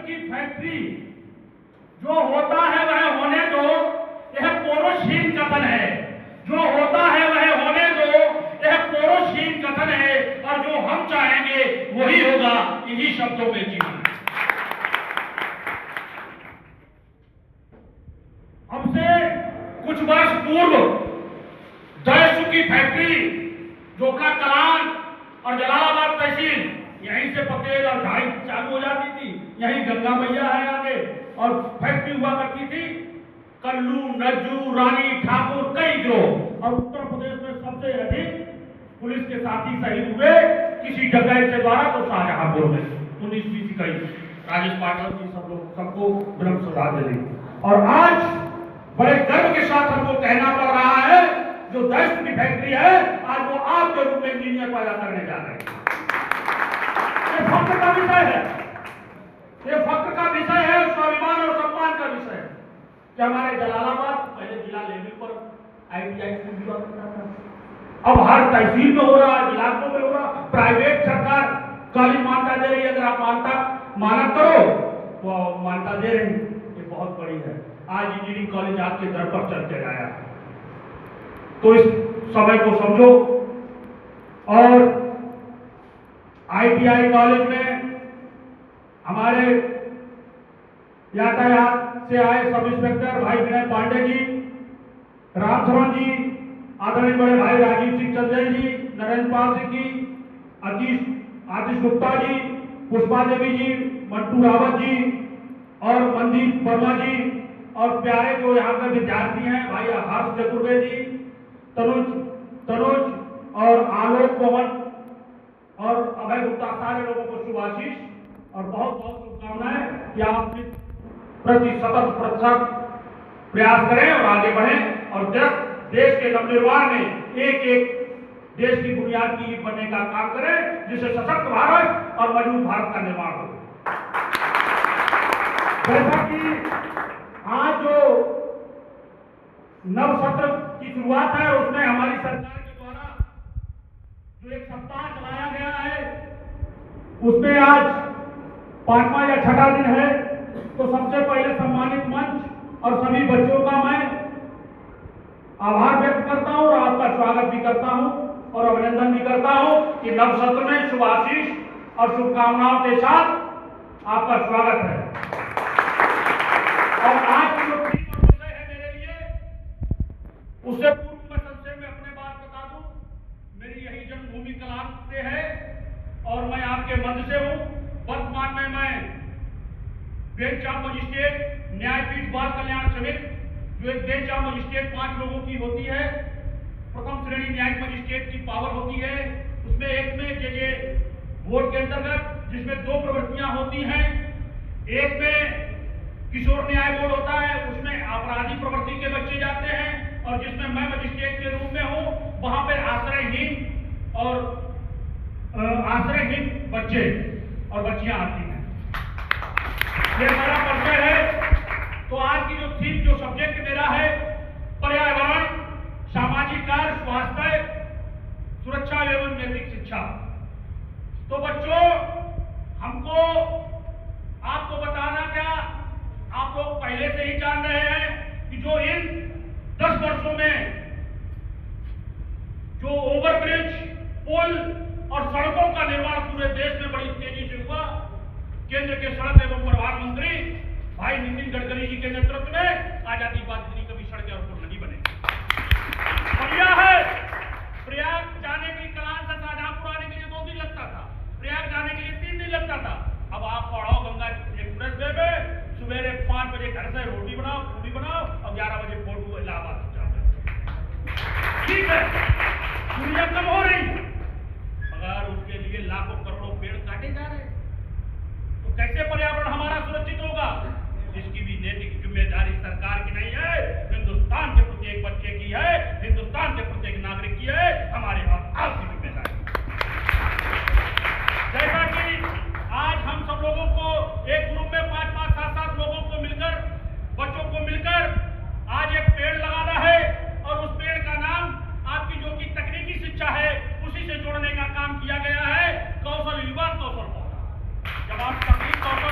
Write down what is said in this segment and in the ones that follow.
की फैक्ट्री जो होता है वह होने दो, यह पौरुषहीन कथन है। जो होता है वह होने दो, यह पौरुषहीन कथन है, और जो हम चाहेंगे वही होगा। इन्हीं शब्दों में जीवन। अब से कुछ वर्ष पूर्व दहशत की फैक्ट्री जोखला कलान और जलालाबाद तहसील, यहीं से पटेल और ढाई चालू हो जाती थी। यहीं गंगा मैया है आगे, और फैक्ट्री हुआ करती थी। कल्लू, नज्जू, रानी, ठाकुर, कई गिरोह। और उत्तर प्रदेश में सबसे अधिक पुलिस के साथी शहीद हुए किसी डकैत के द्वारा तो शाहजहांपुर में 19वीं सिपाही राजेश पाठक जी सब लोग सबको ब्रह्म श्रद्धांजलि। और आज बड़े गर्व के साथ हमको कहना पड़ रहा है, जो दहशत की फैक्ट्री है आज वो आपके रूप में इंजीनियर पैदा करने जा रहे हैं। ये फख्र का विषय है, ये फख्र का विषय है, स्वाभिमान और सम्मान का विषय है कि हमारे जलालाबाद पहले जिला लेवल पर ITI स्कूल हुआ करता था, अब हर तहसील में हो रहा है, इलाकों में हो रहा। प्राइवेट सरकार काली मान्यता दे रही है, अगर आप मानक करो तो मान्यता दे रही है, ये बहुत बड़ी है। आज इंजीनियरिंग कॉलेज आपके दर पर चल के आया, तो इस समय को समझो। और ITI कॉलेज में हमारे यातायात से आए सब इंस्पेक्टर भाई विनय पांडे जी, राम शरण जी, आदरणीय बड़े भाई राजीव सिंह चंदेल जी, नरेंद्र पाल सिंह जी, आतिश गुप्ता जी, पुष्पा देवी जी, मंटू रावत जी और मनदीप वर्मा जी, और प्यारे जो यहाँ के विद्यार्थी हैं भाई हर्ष चतुर्वेदी, तनुज और आलोक मोहन और अभय गुप्ता, सारे लोगों को शुभाशीष और बहुत बहुत शुभकामनाएं कि आप प्रति सतत प्रतिशत प्रयास करें और आगे बढ़ें, और देश के नवनिर्माण में एक एक देश की बुनियाद की ईंट बनने का काम करें, जिससे सशक्त भारत और मजबूत भारत का निर्माण हो। जैसा कि आज जो नव सत्र की शुरुआत है, उसमें हमारी सरकार के द्वारा जो एक सप्ताह चलाया गया है, उसमें आज 5वां या 6ठा दिन है। तो सबसे पहले सम्मानित मंच और सभी बच्चों का मैं आभार व्यक्त करता हूं और आपका स्वागत भी करता हूं और अभिनंदन भी करता हूं कि नव सत्र में शुभाशीष और शुभकामनाओं के साथ आपका स्वागत है। और आज की जो थीम और विषय है मेरे लिए, उससे पूर्व मैं संक्षेप में अपने बात बता दूं। मेरी यही जन्मभूमि कलान से है और मैं आपके मध्य से हूं। वर्तमान में मैं बेंच ऑफ मजिस्ट्रेट न्यायपीठ बाल कल्याण समिति, जो एक बेंच ऑफ मजिस्ट्रेट 5 लोगों की होती है, प्रथम श्रेणी न्यायिक मजिस्ट्रेट की पावर होती है। उसमें एक में जे बोर्ड के अंतर्गत, जिसमें 2 प्रवृत्तियां होती हैं। एक में किशोर न्याय बोर्ड होता है, उसमें अपराधी प्रवृत्ति के बच्चे जाते हैं, और जिसमें मैं मजिस्ट्रेट के रूप में हूं, वहां पर आश्रयहीन बच्चे और बच्चियां आती हैं। ये हमारा परिचय है। तो आज की जो थीम, जो सब्जेक्ट मेरा है, पर्यावरण, सामाजिक कार्य, स्वास्थ्य, सुरक्षा एवं नैतिक शिक्षा। तो बच्चों, हमको आपको बताना क्या, आप लोग पहले से ही जान रहे हैं कि जो इन 10 वर्षों में जो ओवरब्रिज, पुल और सड़कों का निर्माण पूरे देश में बड़ी तेजी से हुआ। केंद्र के सड़क एवं परिवहन मंत्री भाई नितिन गडकरी जी के नेतृत्व में आजादी बाद इतनी कभी सड़कें और पुल नहीं बने। बढ़िया है। प्रयाग जाने के लिए, कलान से शाहजहांपुर आने के लिए 2 दिन लगता था, प्रयाग जाने के लिए 3 दिन लगता था। अब आप पढ़ो गंगा एक्सप्रेस वे में, सवेरे 5 बजे घर से रोटी बनाओ, पूरी बनाओ और 11 बजे फोटो इलाहाबाद ठीक है। दुनिया कम हो रही, मगर उसके लिए लाखों करोड़ों पेड़ काटे जा रहे हैं। तो कैसे पर्यावरण हमारा सुरक्षित होगा? इसकी भी नैतिक जिम्मेदारी सरकार की नहीं है, हिंदुस्तान के प्रत्येक बच्चे की है, हिंदुस्तान के प्रत्येक नागरिक की है, हमारे आपकी जिम्मेदारी। जैसा कि आज हम सब लोगों को एक ग्रुप में 5-5, 7-7 लोगों को मिलकर, बच्चों को मिलकर आज एक पेड़ लगाना है, और उस पेड़ का नाम आपकी जो कि तकनीकी शिक्षा है उसी से जोड़ने का काम किया गया है, कौशल युवा कौशल पौधा। जब आप तकनीक कौशल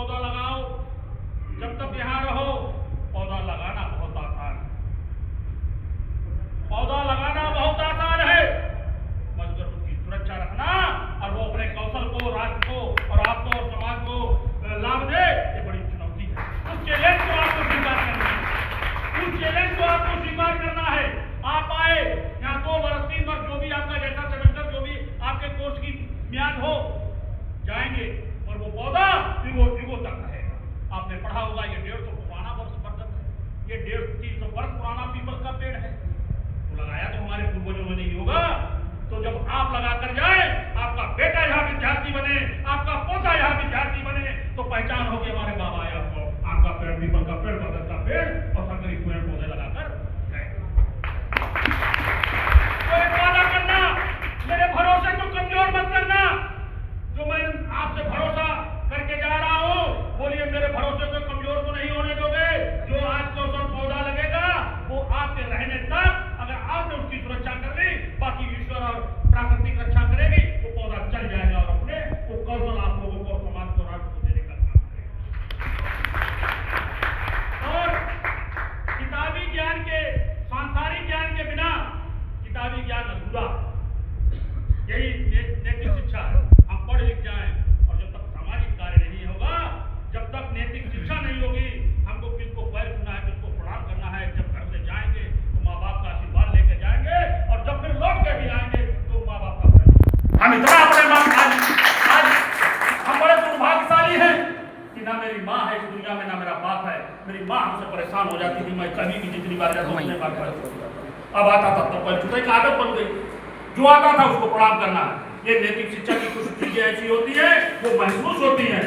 पौधा लगाओ, जब तक यहाँ रहो पौधा लगाना बहुत आसान है, पौधा लगाना बहुत आसान है, मगर उसकी सुरक्षा रखना और वो अपने कौशल को, राष्ट्र को और आपको और समाज को लाभ दे, ये बड़ी चुनौती है। उस चैलेंज को आपको स्वीकार करना है, उस चैलेंज को आपको स्वीकार करना है। आप आए यहाँ 2 वर्ष 3 वर्ष जो भी आपका जैसा सेमेस्टर जो भी आपके कोर्स की म्याद हो जाएंगे और वो पौधा युगों तक रहेगा। आपने पढ़ा होगा ये 150 पुराना वर्ष बरगद है, ये 150-300 वर्ष पुराना पीपल का पेड़ है, तो लगाया तो हमारे पूर्वजों ने नहीं होगा। तो जब आप लगा कर जाए, आपका बेटा यहाँ विद्यार्थी बने, आपका पोता यहाँ विद्यार्थी बने, तो पहचान होगी हमारे बाबा आए आपको आम का पेड़, पीपल का पेड़, बरगद का पेड़ और संकरी पेड़ पौधे लगाकर गए। तो एक वादा करना, मेरे भरोसे को कमजोर मत करना। जो मैं आपसे भरोसा करके जा रहा हूँ, बोलिए मेरे भरोसे को कमजोर तो नहीं होने दोगे। जो आज कौशल पौधा लगेगा वो आपके रहने तक, अगर आपने उसकी सुरक्षा कर ली, बाकी ईश्वर और प्राकृतिक रक्षा करेगी, वो पौधा चल जाएगा और अपने वो कौशल आप लोगों को, समाज को, राष्ट्र को देने का काम करेगा। और किताबी ज्ञान के, सांसारिक ज्ञान के बिना किताबी ज्ञान अधूरा, यही नैतिक शिक्षा है। हम पढ़ लिख जाएं और जब तक सामाजिक कार्य नहीं होगा, जब तक नैतिक शिक्षा नहीं होगी, हमको किसको पैर छूना है, किसको प्रणाम करना है, जब घर से जाएंगे तो माँ बाप का आशीर्वाद लेके जाएंगे और जब फिर लौट के भी आएंगे तो माँ बाप का। हम इतना अपने आज हम बड़े दुर्भाग्यशाली हैं कि ना मेरी माँ है इस दुनिया में, ना मेरा बाप है। मेरी माँ हमसे परेशान हो जाती थी, मैं कभी भी जितनी बार जाता उतने बार अब आता था तब पैर छूता, एक आदत बन गई, जो आता था उसको प्रणाम करना। ये नैतिक शिक्षा की कुछ चीजें ऐसी होती है वो महसूस होती है।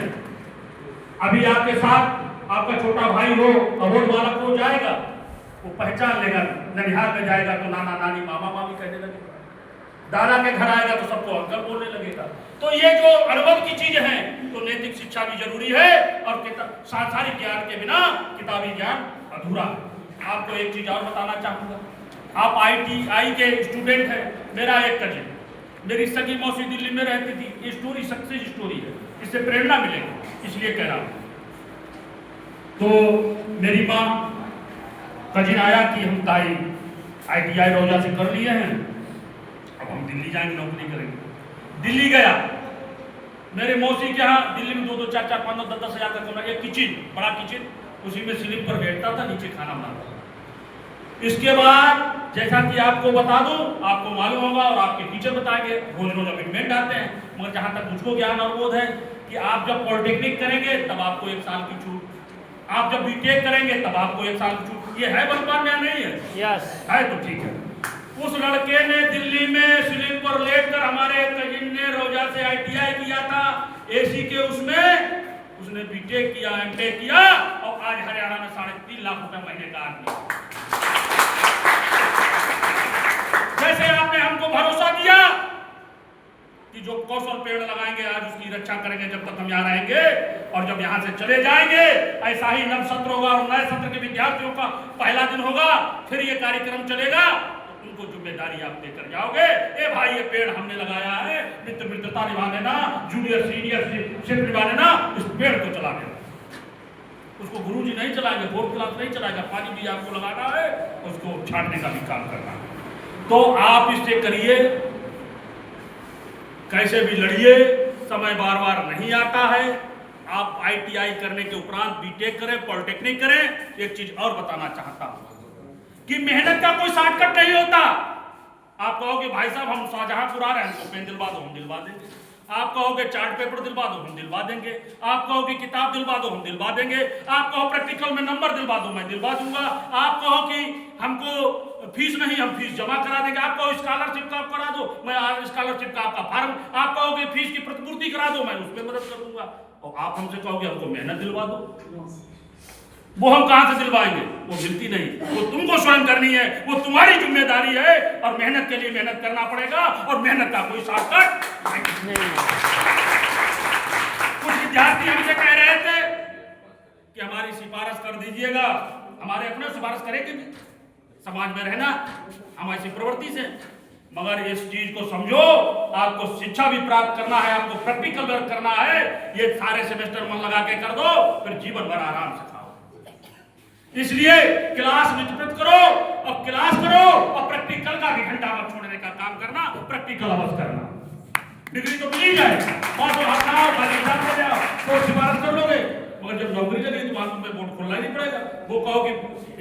अभी आपके साथ आपका छोटा भाई हो, अबोध बालक हो जाएगा, वो पहचान लेगा, ननिहाल में जाएगा तो नाना नानी मामा मामी कहने लगेगा, दादा के घर आएगा तो सबको अंकल बोलने लगेगा। तो ये जो अनुभव की चीज है, तो नैतिक शिक्षा भी जरूरी है और सांसारिक ज्ञान के बिना किताबी ज्ञान अधूरा है। आपको एक चीज और बताना चाहूंगा, आप ITI के स्टूडेंट हैं, मेरा एक कजिन, मेरी सगी मौसी दिल्ली में रहती थी। ये स्टोरी सक्सेस स्टोरी है, इससे प्रेरणा मिलेगी, इसलिए कह रहा हूं। तो मेरी माँ कजिन आया कि हम ताई ITI रोजा से कर लिए हैं, अब हम दिल्ली जाएंगे, नौकरी करेंगे। दिल्ली गया, मेरे मौसी के यहाँ दिल्ली में 2-2, 4-4, 5-5, 10-10 हजार का कमरा, एक किचन, बड़ा किचन, उसी में स्लीप पर बैठता था, नीचे खाना बनाता था। इसके बाद जैसा कि आपको बता दूं, आपको मालूम होगा और आपके टीचर बताएंगे, रोज अमेंडमेंट आते हैं, मगर जहां तक मुझको ज्ञान और बोध है कि आप जब पॉलिटेक्निक करेंगे तब आपको 1 साल की छूट, आप जब बीटेक करेंगे तब आपको 1 साल की छूट। ये है वर्तमान में नहीं है? यस है, तो ठीक है। उस लड़के ने दिल्ली में स्लीप पर लेटकर, हमारे कजिन ने रोजा से ITI किया था, AC के उसमें उसने बीटेक किया, MTech किया और आज हरियाणा में 3.5 लाख रुपए महीने का आदमी। जैसे आपने हमको भरोसा दिया कि जो कौशल पेड़ लगाएंगे आज उसकी रक्षा करेंगे जब तक हम यहाँ रहेंगे, और जब यहाँ से चले जाएंगे ऐसा ही नव सत्र होगा और नए सत्र के विद्यार्थियों का पहला दिन होगा, फिर ये कार्यक्रम चलेगा, तो उनको जिम्मेदारी आप देकर जाओगे। ए भाई ये पेड़ हमने लगाया है, मित्रता निभा देना, जूनियर सीनियर शिप निभा देना, इस पेड़ को चला देना। उसको गुरुजी नहीं चलाएंगे, 4th क्लास नहीं चलाएगा, पानी भी आपको लगाना है, उसको छाटने का भी काम करना है। तो आप इससे करिए, कैसे भी लड़िए, समय बार बार नहीं आता है। आप ITI करने के उपरांत बीटेक करें, पॉलिटेक्निक करें। एक चीज और बताना चाहता हूं कि मेहनत का कोई शॉर्टकट नहीं होता। आप कहोगे भाई साहब हम शाहजहांपुर आ रहे हैं, हमको पेन दिलवा दो, हम दिलवा देंगे। आप कहोगे चार्ट पेपर दिलवा दो, हम दिलवा देंगे। आप कहोगे किताब दिलवा दो, हम दिलवा देंगे। आप कहो प्रैक्टिकल में नंबर दिलवा दो, मैं दिलवा दूंगा। आप कहो कि हमको फीस नहीं, हम फीस जमा करा देंगे। आप कहो स्कॉलरशिप का करा दो, मैं स्कॉलरशिप का आपका फॉर्म, आप कहोगे फीस की प्रतिपूर्ति करा दो, मैं उस पर मदद कर दूंगा। और आप हमसे कहोगे हमको मेहनत दिलवा दो, वो हम कहां से दिलवाएंगे? वो मिलती नहीं, वो तुमको स्वयं करनी है, वो तुम्हारी जिम्मेदारी है। और मेहनत के लिए मेहनत करना पड़ेगा, और मेहनत का कोई शॉर्टकट नहीं। कुछ विद्यार्थी हमसे कह रहे थे कि हमारी सिफारिश कर दीजिएगा, हमारे अपने सिफारिश करेंगे भी, समाज में रहना हम ऐसी प्रवृत्ति से। मगर इस चीज को समझो, आपको शिक्षा भी प्राप्त करना है, आपको प्रैक्टिकल वर्क करना है, ये सारे सेमेस्टर मन लगा के कर दो, फिर जीवन भर आराम से खाओ। इसलिए क्लास विस्तृत करो और क्लास करो और प्रैक्टिकल का भी घंटा मत छोड़ने का काम करना, प्रैक्टिकल अवश्य करना। डिग्री तो मिल ही जाए, और तो तो सिफारिश कर लोगे, मगर जब नौकरी लगी तो वहां तुम्हें बोर्ड खोलना ही नहीं पड़ेगा। वो कहो कि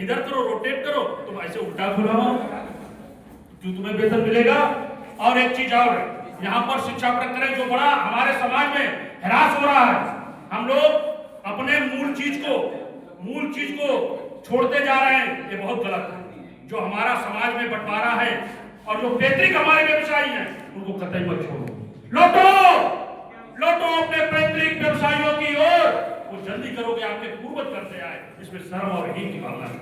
इधर करो, रोटेट करो, तुम ऐसे उल्टा खुलाओ, जो तुम्हें बेहतर मिलेगा। और एक चीज और है, यहाँ पर शिक्षा प्रक्रिया जो बड़ा हमारे समाज में ह्रास हो रहा है, हम लोग अपने मूल चीज को छोड़ते जा रहे हैं, ये बहुत गलत है। जो हमारा समाज में बंटवारा है और जो पैतृक हमारे व्यवसायी हैं, उनको कतई मत छोड़ो। लौटो अपने पैतृक व्यवसायियों की ओर, वो जल्दी करोगे आपके पूर्वज करते आए, इसमें शर्म और हीन की भावना है,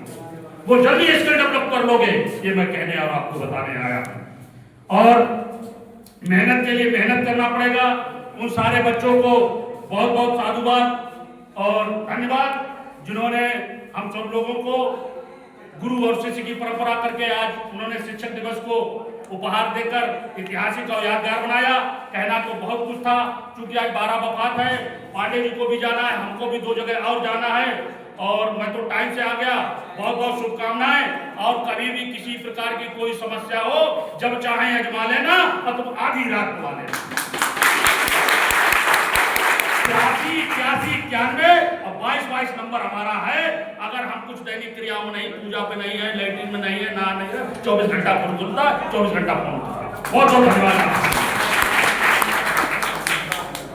वो जल्दी स्किल डेवलप कर लोगे, ये मैं कहने और आपको बताने आया। और मेहनत के लिए मेहनत करना पड़ेगा। उन सारे बच्चों को बहुत बहुत साधुवाद और धन्यवाद जिन्होंने हम सब लोगों को गुरु और शिष्य की परंपरा करके आज उन्होंने शिक्षक दिवस को उपहार देकर ऐतिहासिक और यादगार बनाया। कहना तो बहुत कुछ था, क्योंकि आज 12 वफात है, पांडे जी को भी जाना है, हमको भी 2 जगह और जाना है, और मैं तो टाइम से आ गया। बहुत बहुत शुभकामनाएं, और कभी भी किसी प्रकार की कोई समस्या हो, जब चाहे अजमा लेना, और तुम आधी रात बुला लेना। 83, 91 और 22 नंबर हमारा है। अगर हम कुछ दैनिक क्रियाओं में नहीं, पूजा पे नहीं है, लैट्रिन में नहीं है, ना नहीं है, 24 घंटा फोन खुलता है, 24 घंटा फोन। बहुत बहुत धन्यवाद।